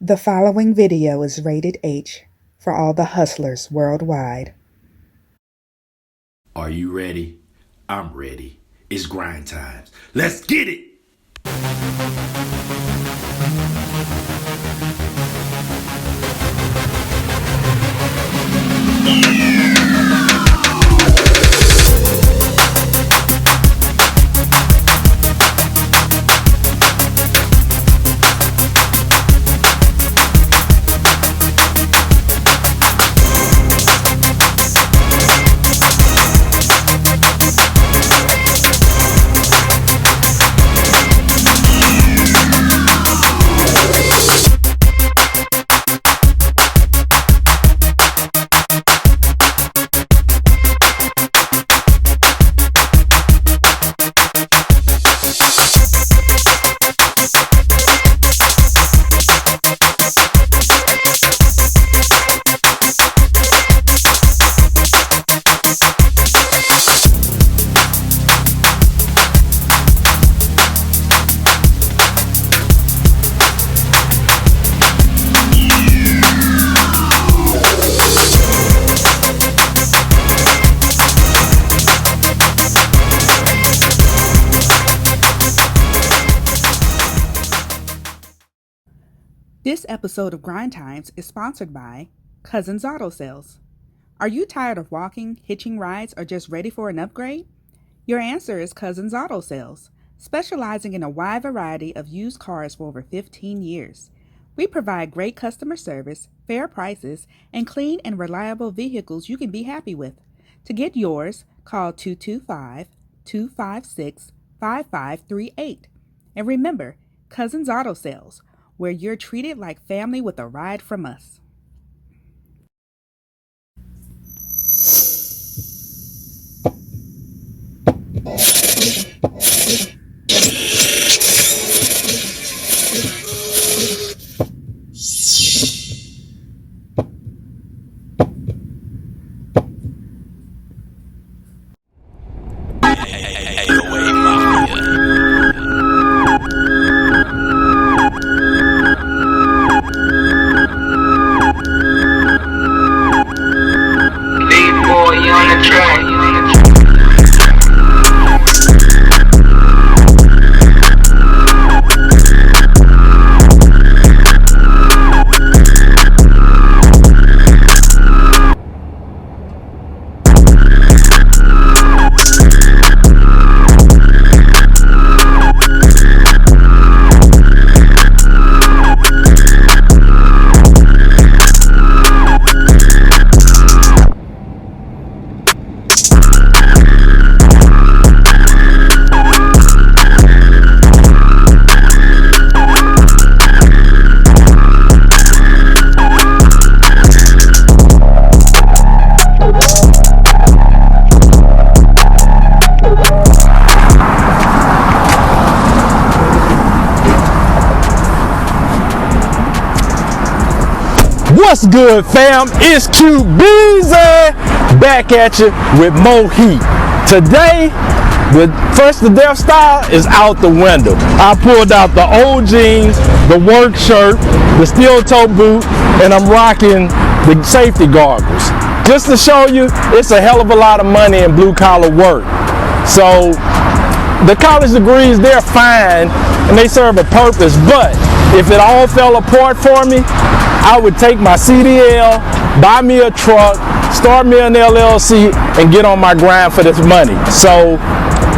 The following video is rated H for all the hustlers worldwide. Are you ready? I'm ready. It's grind times. Let's get it! This episode of Grind Times is sponsored by Cousins Auto Sales. Are you tired of walking, hitching rides, or just ready for an upgrade? Your answer is Cousins Auto Sales, specializing in a wide variety of used cars for over 15 years. We provide great customer service, fair prices, and clean and reliable vehicles you can be happy with. To get yours, call 225-256-5538. And remember, Cousins Auto Sales, where you're treated like family with a ride from us. What's good, fam? It's QBZ back at you with more heat. Today, the Death style is out the window. I pulled out the old jeans, the work shirt, the steel toe boot, and I'm rocking the safety goggles. Just to show you, it's a hell of a lot of money in blue collar work. So the college degrees, they're fine and they serve a purpose, but if it all fell apart for me, I would take my CDL, buy me a truck, start me an LLC, and get on my grind for this money. So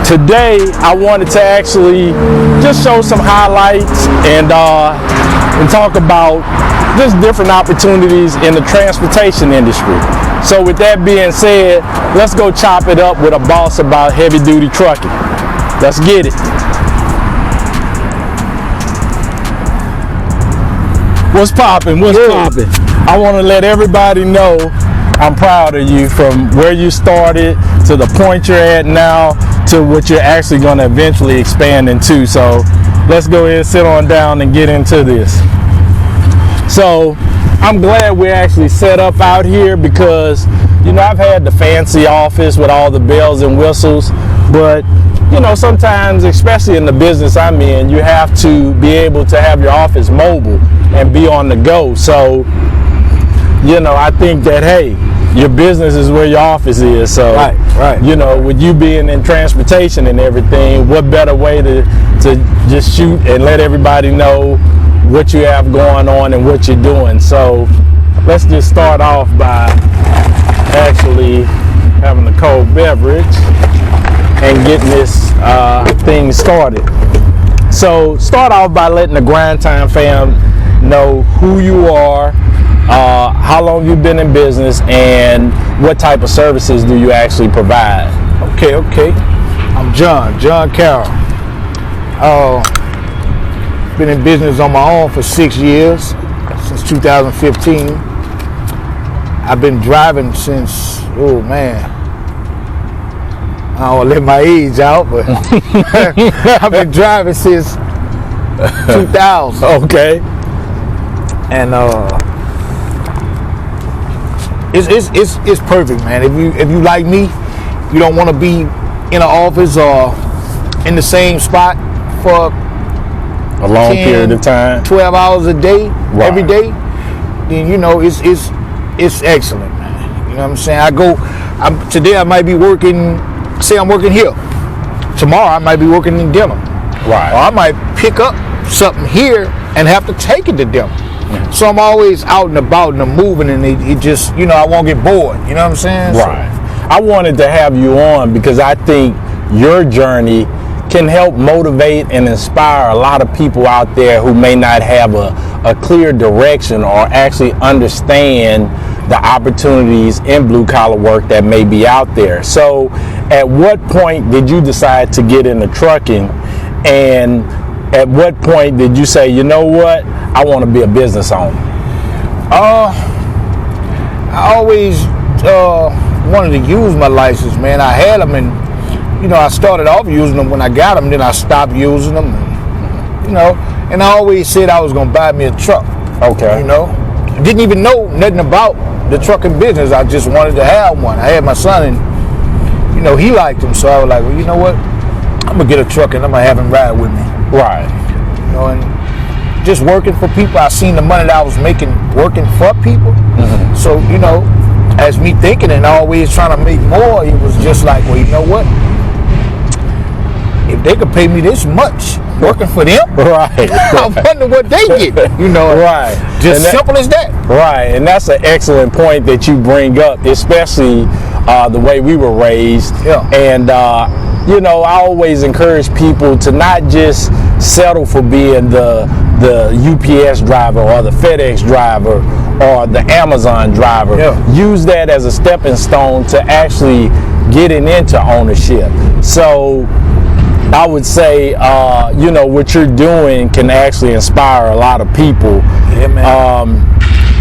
today I wanted to actually just show some highlights and talk about just different opportunities in the transportation industry. So with that being said, let's go chop it up with a boss about heavy duty trucking. Let's get it. What's poppin'? What's poppin'? I want to let everybody know I'm proud of you from where you started to the point you're at now to what you're actually going to eventually expand into. So let's go ahead and sit on down and get into this. So I'm glad we're actually set up out here because, you know, I've had the fancy office with all the bells and whistles, But sometimes, especially in the business I'm in, you have to be able to have your office mobile and be on the go. So, I think that, hey, your business is where your office is. So, right. With you being in transportation and everything, what better way to just shoot and let everybody know what you have going on and what you're doing. So, let's just start off by actually having a cold beverage and getting this thing started. So start off by letting the Grind Time fam know who you are, how long you've been in business, and what type of services do you actually provide. Okay. I'm John Carroll. Been in business on my own for 6 years, since 2015. I've been driving since, I don't want to let my age out, but I've been driving since 2000. Okay. And it's perfect, man. If you like me, you don't want to be in an office or in the same spot for a long period of time, 12 hours a day, right, every day, then it's excellent, man. You know what I'm saying? Today I might be working. Say I'm working here. Tomorrow I might be working in Denver. Right. Or I might pick up something here and have to take it to Denver. Mm-hmm. So I'm always out and about and I'm moving, and it just, I won't get bored. You know what I'm saying? Right. So, I wanted to have you on because I think your journey can help motivate and inspire a lot of people out there who may not have a clear direction or actually understand the opportunities in blue collar work that may be out there. So at what point did you decide to get into trucking, and at what point did you say, you know what, I want to be a business owner? I always wanted to use my license, man. I had them, and I started off using them when I got them, then I stopped using them, and I always said I was gonna buy me a truck. Okay. Didn't even know nothing about the trucking business. I just wanted to have one. I had my son, and he liked them, so I was like, well, you know what, I'm gonna get a truck and I'm gonna have him ride with me. Right. And just working for people, I seen the money that I was making working for people. Mm-hmm. So as me thinking and always trying to make more, it was just like, well, you know what, if they could pay me this much working for them, right, I wonder what they get. Right. Just simple as that. Right, and that's an excellent point that you bring up, especially the way we were raised. Yeah. And I always encourage people to not just settle for being the UPS driver or the FedEx driver or the Amazon driver. Yeah. Use that as a stepping stone to actually getting into ownership. So I would say, what you're doing can actually inspire a lot of people. Yeah, man.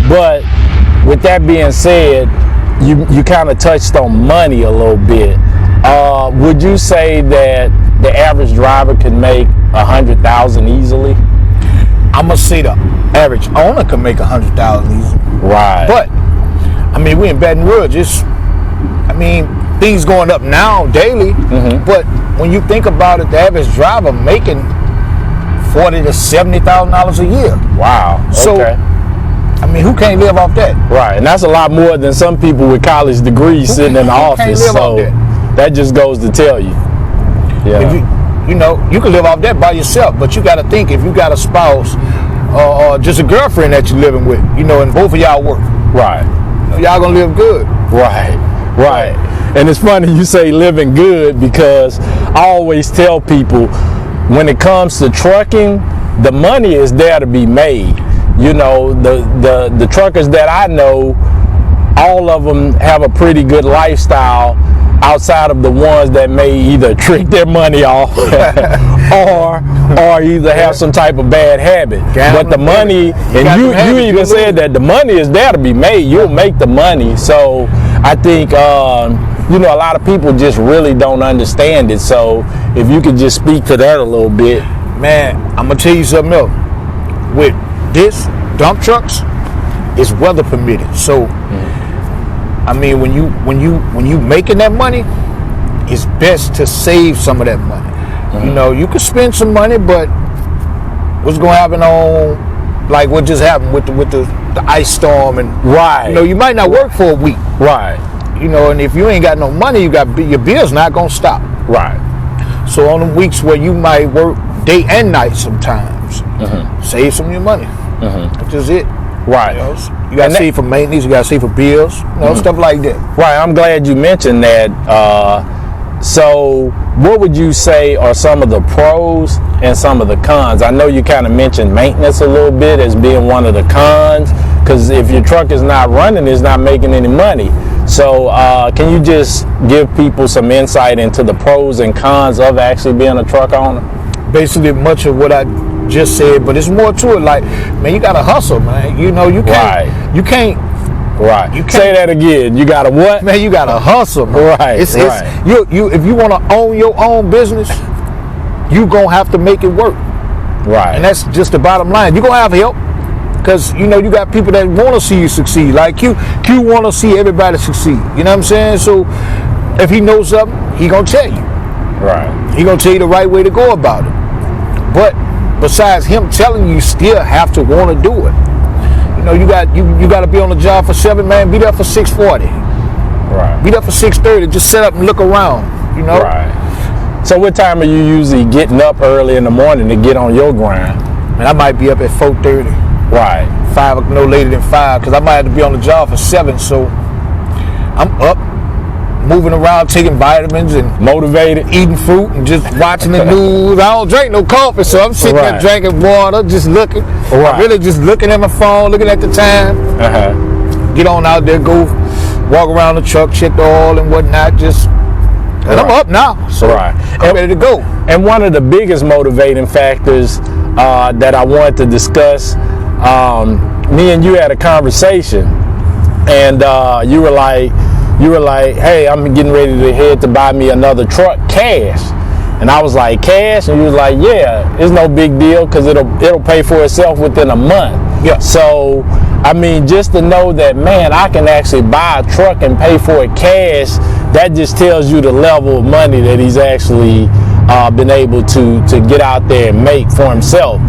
But with that being said, you kind of touched on money a little bit. Would you say that the average driver can make $100,000 easily? I'm gonna say the average owner can make $100,000 easily. Right. But we in Baton Rouge. Things going up now daily. Mm-hmm. But when you think about it, the average driver making $40,000 to $70,000 a year. Wow. So, okay. Who can't live off that? Right, and that's a lot more than some people with college degrees sitting in the office. So that just goes to tell you. Yeah. If you can live off that by yourself, but you got to think, if you got a spouse or just a girlfriend that you're living with, and both of y'all work. Right. Y'all gonna live good. Right. And it's funny you say living good, because I always tell people, when it comes to trucking, the money is there to be made. The truckers that I know, all of them have a pretty good lifestyle, outside of the ones that may either trick their money off or either have some type of bad habit. But the money, and you even said that the money is there to be made. You'll make the money. So I think a lot of people just really don't understand it. So if you could just speak to that a little bit. Man, I'm gonna tell you something else. With this dump trucks, it's weather permitted. So when you making that money, it's best to save some of that money. You know, you can spend some money, but what's going to happen on, like what just happened with the ice storm, and you know, you might not work for a week, you know, and if you ain't got no money, your bills not going to stop, so on the weeks where you might work day and night sometimes, save some of your money. That's just it. You know, you got to save for maintenance, you got to save for bills, you know, stuff like that. I'm glad you mentioned that. So what would you say are some of the pros and some of the cons? I know you kind of mentioned maintenance a little bit as being one of the cons, because if your truck is not running, it's not making any money. So can you just give people some insight into the pros and cons of actually being a truck owner? Basically much of what I just said, but it's more to it. Like, man, you gotta hustle, man. You know, you can't you can't say that again. You gotta what? Man, you gotta hustle, man. It's you if you want to own your own business, you gonna have to make it work, and that's just the bottom line. You gonna have help, because you know you got people that want to see you succeed. Like Q want to see everybody succeed. You know what I'm saying? So if he knows something, he gonna tell you. He gonna tell you the right way to go about it. But besides him telling you, you still have to want to do it. You know, you got to be on the job for 7, man. Be there for 6:40. Be there for 6:30. Just sit up and look around. You know. So what time are you usually getting up early in the morning to get on your grind? Man, I might be up at 4:30. 5, no later than 5, because I might have to be on the job for 7. So I'm up, moving around, taking vitamins and motivated, eating fruit and just watching the news. I don't drink no coffee, so I'm sitting there drinking water, just looking. I'm really just looking at my phone, looking at the time. Get on out there, go walk around the truck, check the oil and whatnot. And I'm up now, so I'm ready to go. And one of the biggest motivating factors that I wanted to discuss, me and you had a conversation, and you were like, hey, I'm getting ready to head to buy me another truck, cash. And I was like, cash? And you was like, yeah, it's no big deal, because it'll pay for itself within a month. So, I mean, just to know that, man, I can actually buy a truck and pay for it cash, that just tells you the level of money that he's actually been able to get out there and make for himself.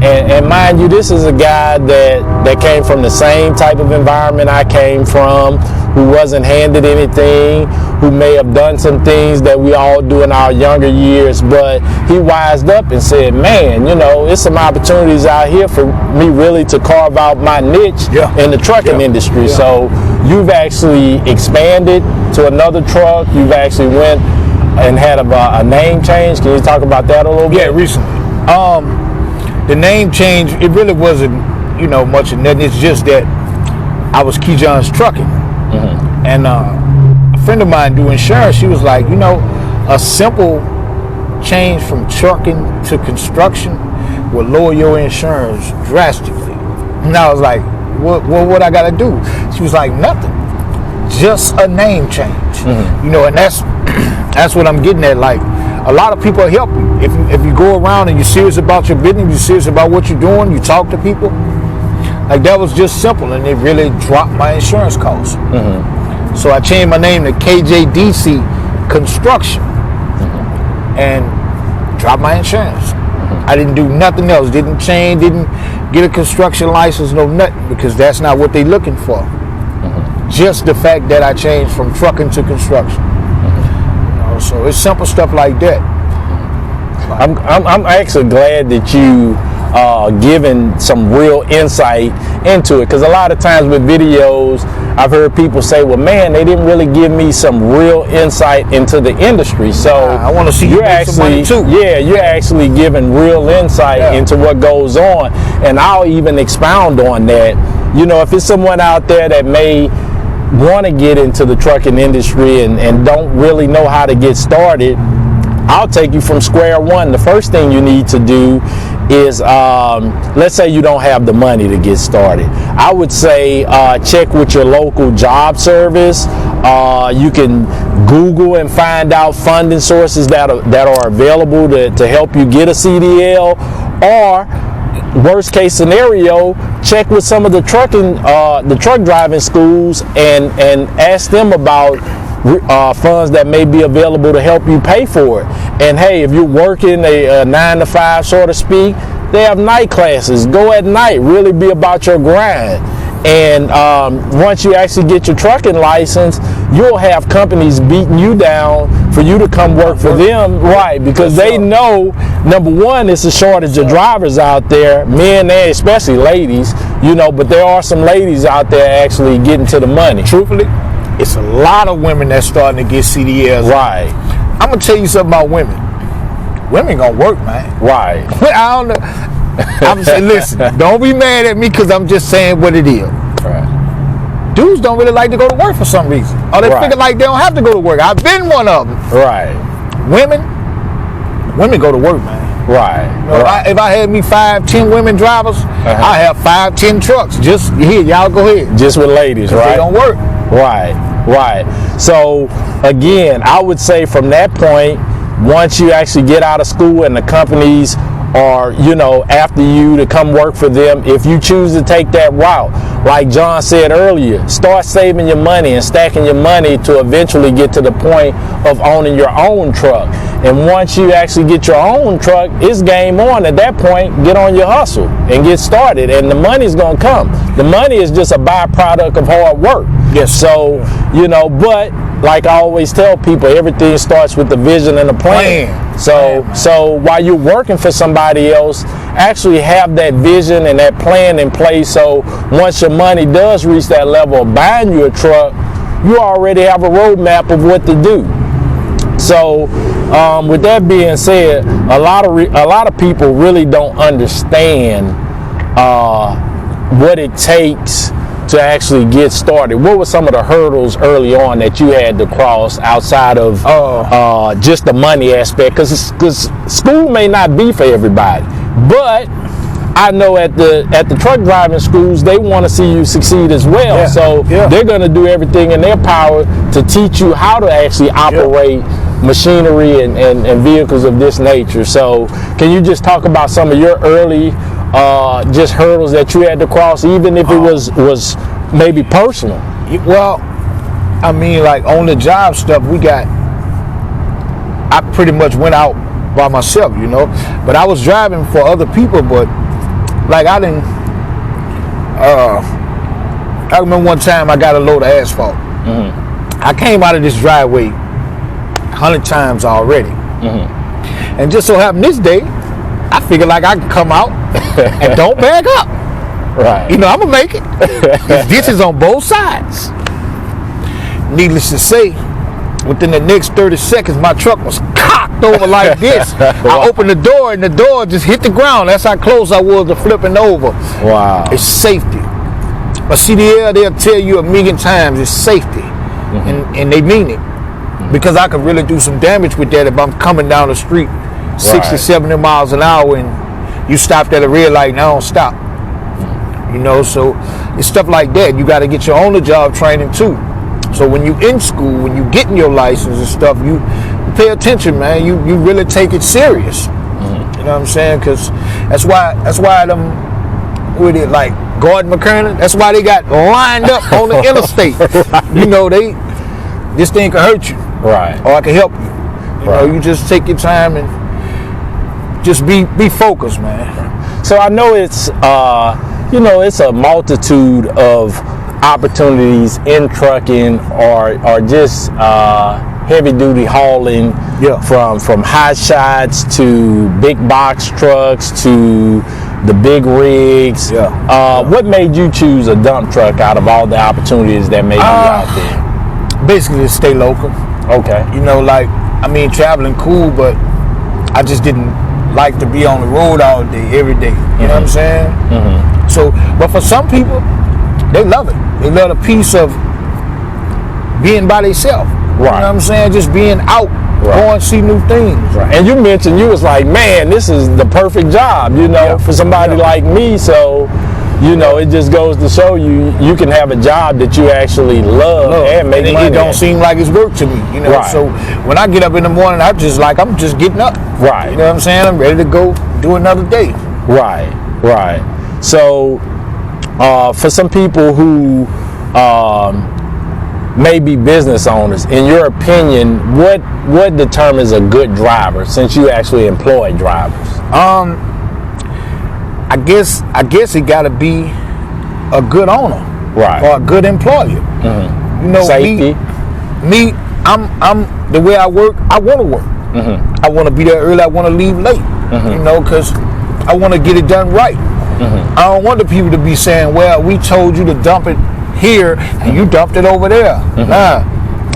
And mind you, this is a guy that came from the same type of environment I came from, who wasn't handed anything, who may have done some things that we all do in our younger years, but he wised up and said, man, you know, there's some opportunities out here for me really to carve out my niche in the trucking industry. So you've actually expanded to another truck. You've actually went and had a name change. Can you talk about that a little bit? Yeah, recently. The name change, it really wasn't, you know, much of nothing. It's just that I was Ke'John's Trucking. And a friend of mine doing insurance, she was like, you know, a simple change from trucking to construction will lower your insurance drastically. And I was like, what I gotta do? She was like, nothing, just a name change. You know, and that's what I'm getting at. Like, a lot of people help you if you go around and you're serious about your business, you're serious about what you're doing, you talk to people. Like, that was just simple, and it really dropped my insurance costs. So I changed my name to KJDC Construction and dropped my insurance. I didn't do nothing else. Didn't change, didn't get a construction license, no nothing, because that's not what they're looking for. Just the fact that I changed from trucking to construction. You know, so it's simple stuff like that. I'm actually glad that you given some real insight into it, because a lot of times with videos I've heard people say, well, man, they didn't really give me some real insight into the industry. So I want to see you make some money too. You're actually giving real insight into what goes on, and I'll even expound on that. You know, if it's someone out there that may want to get into the trucking industry and don't really know how to get started, I'll take you from square one. The first thing you need to do is, let's say you don't have the money to get started. I would say check with your local job service. You can Google and find out funding sources that are available to help you get a CDL, or worst case scenario, check with some of the truck driving schools and ask them about funds that may be available to help you pay for it. And hey, if you're working a 9 to 5, so to speak, they have night classes. Go at night. Really be about your grind. And once you actually get your trucking license, you'll have companies beating you down for you to come work for them, right? Because they know, number one, it's a shortage of drivers out there, men and especially ladies, you know, but there are some ladies out there actually getting to the money. Truthfully, it's a lot of women that's starting to get CDLs. Right. I'm going to tell you something about women. Women gonna work, man. Right. I don't know. I'm saying, listen, don't be mad at me because I'm just saying what it is. Right. Dudes don't really like to go to work for some reason. Or they figure like they don't have to go to work. I've been one of them. Right. Women go to work, man. Right. You know, if I had me 5-10 women drivers, I have 5-10 trucks. Just here, y'all go ahead. Just with ladies, right? They don't work. Right. So again, I would say from that point, once you actually get out of school and the companies are, you know, after you to come work for them, if you choose to take that route, like John said earlier, start saving your money and stacking your money to eventually get to the point of owning your own truck. And once you actually get your own truck, it's game on. At that point, get on your hustle and get started, and the money's gonna come. The money is just a byproduct of hard work. Yes. So, you know, but like I always tell people, everything starts with the vision and the plan. So while you're working for somebody else, actually have that vision and that plan in place. So once your money does reach that level of buying you a truck, you already have a roadmap of what to do. So with that being said, a lot of people really don't understand what it takes to actually get started. What were some of the hurdles early on that you had to cross outside of just the money aspect? Because school may not be for everybody, but I know at the truck driving schools, they want to see you succeed as well. So they're going to do everything in their power to teach you how to actually operate machinery and vehicles of this nature. So can you just talk about some of your early just hurdles that you had to cross, even if it was maybe personal? Well, I mean, like on the job stuff, I pretty much went out by myself, you know, but I was driving for other people. But like I remember one time I got a load of asphalt. I came out of this driveway 100 times already, and just so happened this day I figured like I could come out and don't back up. Right. You know, I'm gonna make it. There's ditches on both sides. Needless to say, within the next 30 seconds, my truck was cocked over like this. I opened the door and the door just hit the ground. That's how close I was to flipping over. Wow. It's safety. A CDL, they'll tell you a million times it's safety. And they mean it. Because I could really do some damage with that if I'm coming down the street 60, 70 miles an hour and you stopped at a red light and I don't stop. You know, so it's stuff like that. You got to get your on-the-job training too. So when you in school, when you getting your license and stuff, you pay attention, man. You really take it serious. You know what I'm saying? Because that's why them with it like Gordon McKernan. That's why they got lined up on the interstate. You know, this thing can hurt you, right? Or I can help you. You know, you just take your time and just be focused, man. So I know it's it's a multitude of opportunities in trucking or just heavy duty hauling, from high shots to big box trucks to the big rigs. What made you choose a dump truck out of all the opportunities that may be out there? Basically to stay local. Okay. You know, like, I mean, traveling cool, but I just didn't like to be on the road all day, every day. You know what I'm saying? So, but for some people, they love it. They love the piece of being by themselves. You know what I'm saying? Just being out, going see new things. And you mentioned you was like, man, this is the perfect job, you know, for somebody like me. So, you know, it just goes to show you can have a job that you actually love and make money. It don't seem like it's work to me, you know. So when I get up in the morning, I'm just getting up. Right. You know what I'm saying? I'm ready to go do another day. Right. Right. So, for some people who may be business owners, in your opinion, what determines a good driver, since you actually employ drivers? I guess it got to be a good owner, Right. or a good employer. Mm-hmm. You know, Safety. me, I'm the way I work. I want to work. Mm-hmm. I want to be there early. I want to leave late. Mm-hmm. You know, because I want to get it done right. Mm-hmm. I don't want the people to be saying, "Well, we told you to dump it here and you dumped it over there." Mm-hmm. Nah,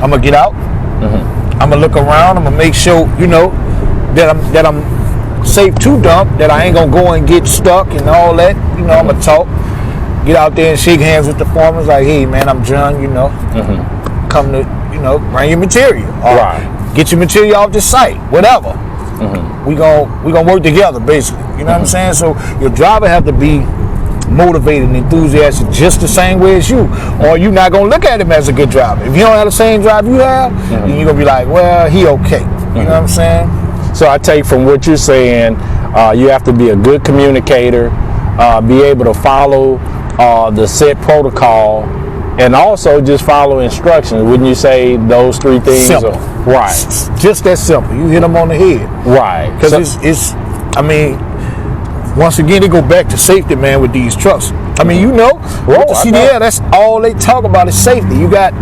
I'm gonna get out. Mm-hmm. I'm gonna look around. I'm gonna make sure, you know, that I'm safe to dump. That I ain't gonna go and get stuck and all that. You know, I'm gonna talk, get out there and shake hands with the farmers. Like, hey, man, I'm John. You know, come to, you know, bring your material. Or Right. get your material off the site. Whatever. Mm-hmm. We gonna work together, basically. You know what I'm saying? So your driver have to be motivated and enthusiastic just the same way as you, or you're not gonna look at him as a good driver. If you don't have the same drive you have, then you're gonna be like, well, he okay. You know what I'm saying? So I take from what you're saying, you have to be a good communicator, be able to follow the set protocol, and also just follow instructions. Wouldn't you say those three things? Simple. Right. Just that simple. You hit them on the head. Right. Because it's, I mean, once again, they go back to safety, man, with these trucks. I mean, you know, with the I CDL, know. that's all they talk about is safety. You got,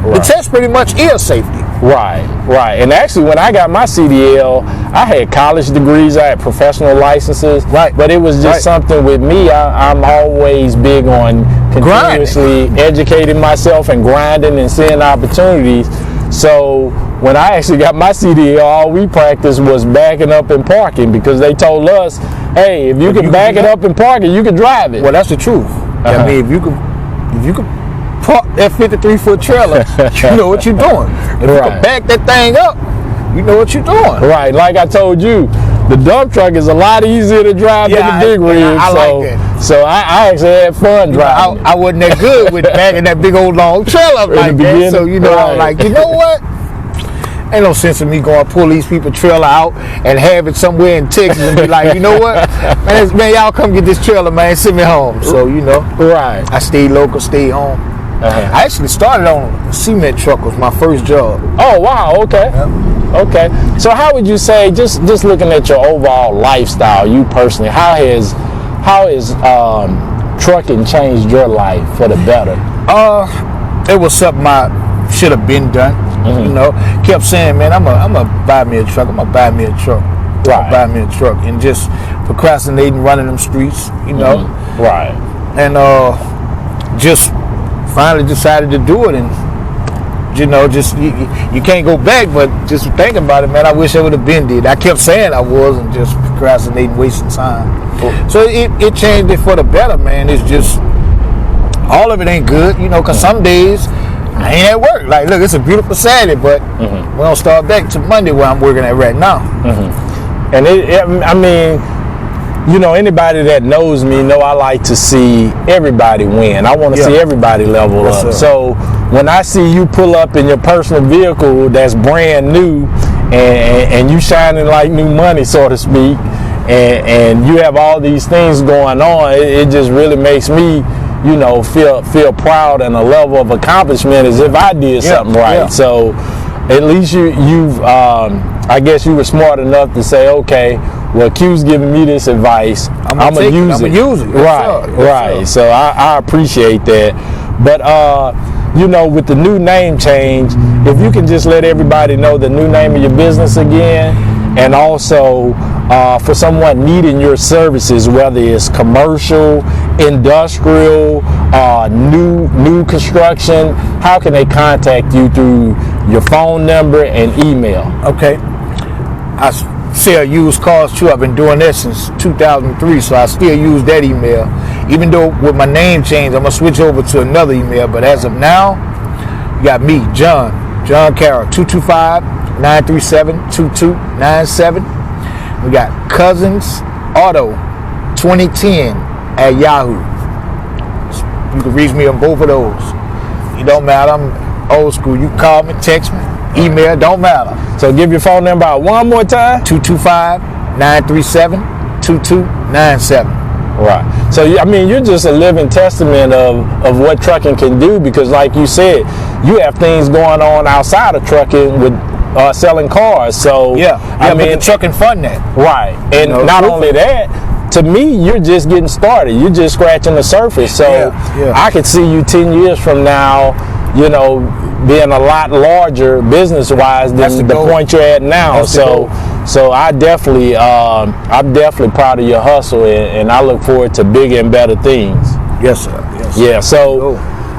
the Right. test pretty much is safety. Right, right. And actually, when I got my CDL, I had college degrees, I had professional licenses. Right. But it was just Right. something with me. I'm always big on continuously educating myself and grinding and seeing opportunities. So when I actually got my CDL, all we practiced was backing up and parking, because they told us, hey, if you can back it up and park it, you can drive it. Well, that's the truth. I mean, if you could park that 53-foot trailer, you know what you're doing. If you Right. can back that thing up, you know what you're doing. Right, like I told you, the dump truck is a lot easier to drive than the big rig. I like that. So I actually had fun driving. I wasn't that good with backing that big old long trailer up In like the that. beginning, So, you know, I'm right. like, you know what? Ain't no sense in me going to pull these people trailer out and have it somewhere in Texas and be like, you know what? Man, y'all come get this trailer, man, send me home. So, you know, Right. I stayed local, stayed home. I actually started on a cement truck, was my first job. Oh wow, okay. Yep. Okay. So how would you say, just looking at your overall lifestyle, you personally, how has trucking changed your life for the better? It was something I should have been done. You know, kept saying, man, I'm gonna buy me a truck. I'm gonna buy me a truck. Right. Buy me a truck, and just procrastinating, running them streets. You know, Right. and just finally decided to do it, and you know, just you can't go back. But just thinking about it, man, I wish I would have been did. I kept saying I was, and just procrastinating, wasting time. So it changed it for the better, man. It's just all of it ain't good, you know, because some days I ain't at work. Like, look, it's a beautiful Saturday, but we don't start back to Monday where I'm working at right now. And I mean, you know, anybody that knows me know I like to see everybody win. I want to see everybody level Yes, up. sir. So when I see you pull up in your personal vehicle that's brand new and you shining like new money, so to speak, and you have all these things going on, it just really makes me, you know, feel proud and a level of accomplishment as if I did something right. Yeah. So at least you've I guess you were smart enough to say, okay, well, Q's giving me this advice, I'm gonna use it. Yes, Right, sir. Yes, right. sir. So I appreciate that. But you know, with the new name change, if you can just let everybody know the new name of your business again, and also for someone needing your services, whether it's commercial, industrial, new construction, how can they contact you through your phone number and email? Okay. I sell used cars too. I've been doing that since 2003, so I still use that email. Even though with my name change, I'm gonna switch over to another email. But as of now, you got me, John Carroll, 225-937-2297. We got Cousins Auto 2010 at Yahoo. You can reach me on both of those. It don't matter. I'm old school. You can call me, text me, email, don't matter. So give your phone number out one more time. 225-937-2297. Right. So, I mean, you're just a living testament of what trucking can do, because like you said, you have things going on outside of trucking with selling cars. So, I mean, the trucking fund that. Right. And not only that, to me, you're just getting started. You're just scratching the surface. So I could see you 10 years from now, you know, being a lot larger business-wise than the point you're at now. So I definitely, I'm definitely proud of your hustle, and I look forward to bigger and better things. Yes, sir. Yes, sir. Yeah. So,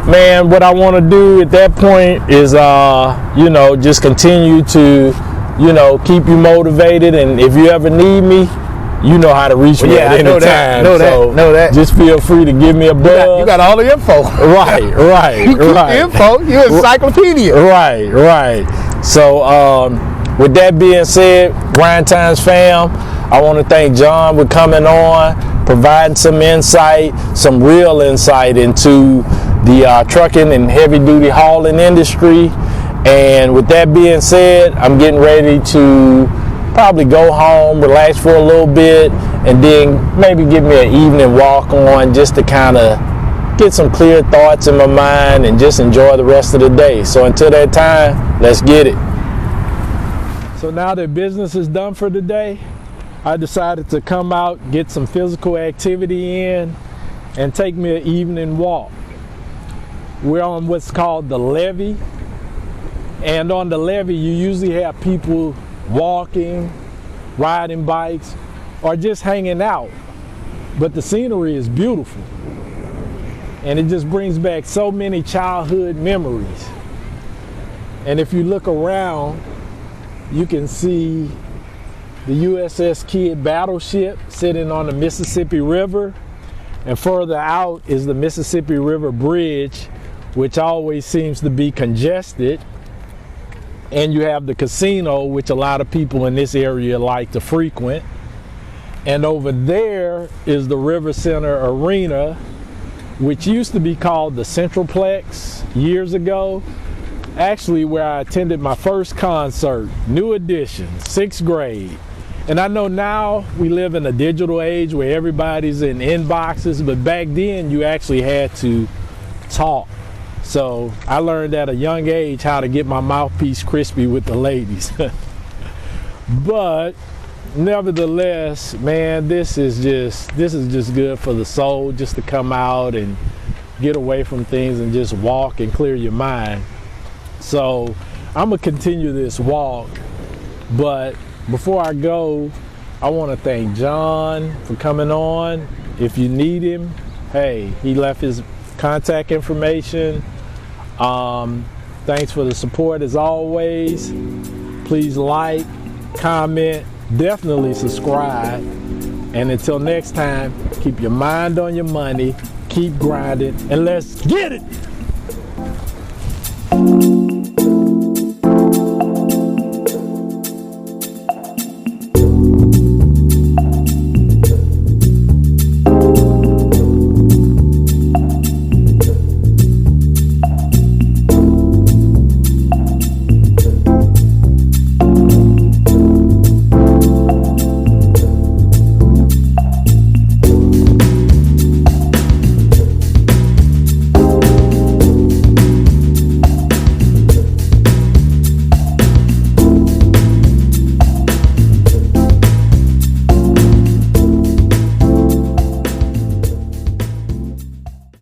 man, what I want to do at that point is, you know, just continue to, you know, keep you motivated, and if you ever need me, you know how to reach me at any time. Know that. Just feel free to give me a buzz. You got all the info. Right. You keep the info. You're an encyclopedia. Right. So, with that being said, Grind Times fam, I want to thank John for coming on, providing some insight, some real insight into the trucking and heavy-duty hauling industry. And with that being said, I'm getting ready to probably go home, relax for a little bit, and then maybe give me an evening walk on, just to kind of get some clear thoughts in my mind and just enjoy the rest of the day. So until that time, let's get it. So now that business is done for the day, I decided to come out, get some physical activity in, and take me an evening walk. We're on what's called the levee, and on the levee you usually have people walking, riding bikes, or just hanging out. But the scenery is beautiful, and it just brings back so many childhood memories. And if you look around, you can see the USS Kidd battleship sitting on the Mississippi River, and further out is the Mississippi River Bridge, which always seems to be congested. And you have the casino, which a lot of people in this area like to frequent. And over there is the River Center Arena, which used to be called the Centralplex years ago. Actually, where I attended my first concert, new edition, 6th grade. And I know now we live in a digital age where everybody's in inboxes, but back then you actually had to talk. So I learned at a young age how to get my mouthpiece crispy with the ladies. But nevertheless, man, this is just good for the soul, just to come out and get away from things and just walk and clear your mind. So I'm gonna continue this walk, but before I go, I want to thank John for coming on. If you need him, hey, he left his contact information. Thanks for the support as always. Please like, comment, definitely subscribe. And until next time, keep your mind on your money, keep grinding, and let's get it!